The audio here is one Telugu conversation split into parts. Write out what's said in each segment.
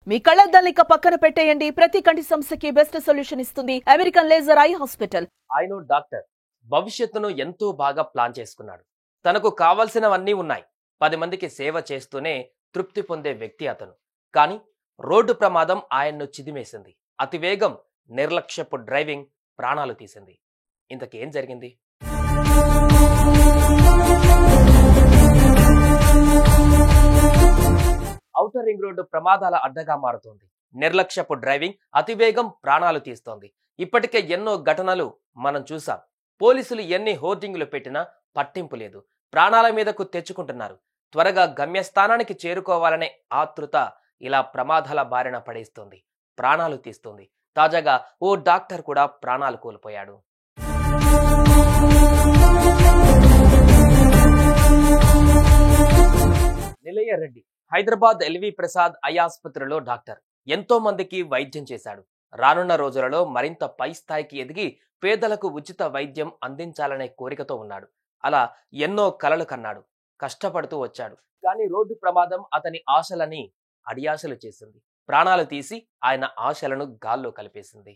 మీ కళ్ళద్దాలిక పక్కన పెట్టేయండి. ప్రతి కంటి సమస్యకి బెస్ట్ సొల్యూషన్ ఇస్తుంది అమెరికన్ లేజర్ ఐ హాస్పిటల్. ఆయన డాక్టర్ భవిష్యత్తును ఎంతో బాగా ప్లాన్ చేసుకున్నాడు. తనకు కావాల్సినవన్నీ ఉన్నాయి. 10 మందికి సేవ చేస్తూనే తృప్తి పొందే వ్యక్తి అతను. కానీ రోడ్డు ప్రమాదం ఆయన్ను చిదిమేసింది. అతివేగం, నిర్లక్ష్యపు డ్రైవింగ్ ప్రాణాలు తీసింది. ఇంతకేం జరిగింది? ఔటర్ రింగ్ రోడ్డు ప్రమాదాల అడ్డగా మారుతోంది. నిర్లక్ష్యపు డ్రైవింగ్, అతివేగం ప్రాణాలు తీస్తోంది. ఇప్పటికే ఎన్నో ఘటనలు మనం చూసాం. పోలీసులు ఎన్ని హోర్డింగులు పెట్టినా పట్టింపు లేదు. ప్రాణాల మీదకు తెచ్చుకుంటున్నారు. త్వరగా గమ్యస్థానానికి చేరుకోవాలనే ఆతృత ఇలా ప్రమాదాల బారిన పడేస్తుంది, ప్రాణాలు తీస్తుంది. తాజాగా ఓ డాక్టర్ కూడా ప్రాణాలు కోల్పోయాడు. నిలయ రెడ్డి హైదరాబాద్ ఎల్వి ప్రసాద్ ఐ ఆసుపత్రిలో డాక్టర్. ఎంతో మందికి వైద్యం చేశాడు. రానున్న రోజులలో మరింత పై స్థాయికి ఎదిగి పేదలకు ఉచిత వైద్యం అందించాలనే కోరికతో ఉన్నాడు. అలా ఎన్నో కలలు కన్నాడు. కష్టపడుతూ వచ్చాడు. కానీ రోడ్డు ప్రమాదం అతని ఆశలని అడియాశలు చేసింది. ప్రాణాలు తీసి ఆయన ఆశలను గాల్లో కలిపేసింది.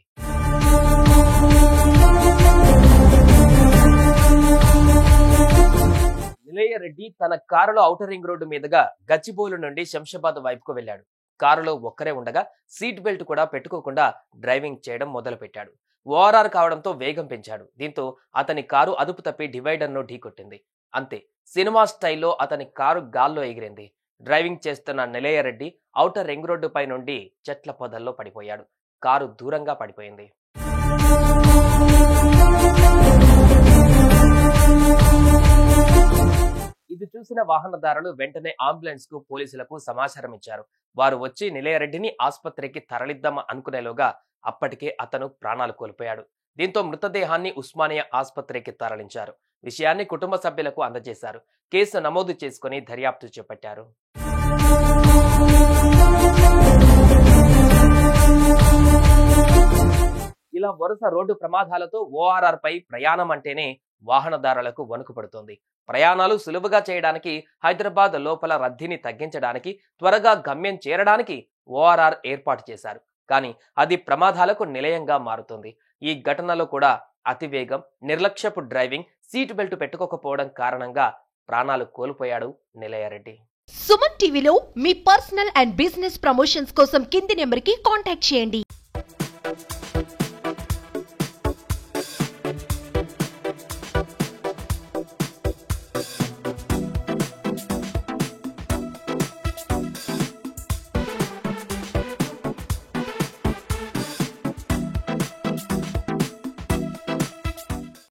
నిలయ రెడ్డి తన కారులో ఔటర్ రింగ్ రోడ్డు మీదుగా గచ్చిబౌలి నుండి శంషాబాద్ వైపుకు వెళ్లాడు. కారులో ఒక్కరే ఉండగా సీట్ బెల్ట్ కూడా పెట్టుకోకుండా డ్రైవింగ్ చేయడం మొదలు పెట్టాడు. ఓఆర్ఆర్ కావడంతో వేగం పెంచాడు. దీంతో అతని కారు అదుపు తప్పి డివైడర్ ను ఢీకొట్టింది. అంతే, సినిమా స్టైల్లో అతని కారు గాల్లో ఎగిరింది. డ్రైవింగ్ చేస్తున్న నిలయ రెడ్డి ఔటర్ రింగ్ రోడ్డు పై నుండి చెట్ల పొదల్లో పడిపోయాడు. కారు దూరంగా పడిపోయింది. ఇది చూసిన వాహనదారులు వెంటనే అంబులెన్స్ కు, పోలీసులకు సమాచారం ఇచ్చారు. వారు వచ్చి నిలయ రెడ్డిని ఆసుపత్రికి తరలిద్దాం అనుకునేలోగా అప్పటికే అతను ప్రాణాలు కోల్పోయాడు. దీంతో మృతదేహాన్ని ఉస్మానియా ఆసుపత్రికి తరలించారు. విషయాన్ని కుటుంబ సభ్యులకు అందజేశారు. కేసు నమోదు చేసుకుని దర్యాప్తు చేపట్టారు. ఇలా వరుస రోడ్డు ప్రమాదాలతో ఓఆర్ఆర్ పై ప్రయాణం అంటేనే వాహనదారులకు వణుకు పడుతోంది. ప్రయాణాలు సులువుగా చేయడానికి, హైదరాబాద్ లోపల రద్దీని తగ్గించడానికి, త్వరగా గమ్యం చేరడానికి ఓఆర్ఆర్ ఏర్పాటు చేశారు. కానీ అది ప్రమాదాలకు నిలయంగా మారుతుంది. ఈ ఘటనలో కూడా అతివేగం, నిర్లక్ష్యపు డ్రైవింగ్, సీట్ బెల్ట్ పెట్టుకోకపోవడం కారణంగా ప్రాణాలు కోల్పోయాడు నిలయ రెడ్డి. సుమన్ టీవీలో మీ పర్సనల్ అండ్ బిజినెస్ ప్రమోషన్స్ కోసం కింది నెంబర్కి కాంటాక్ట్ చేయండి.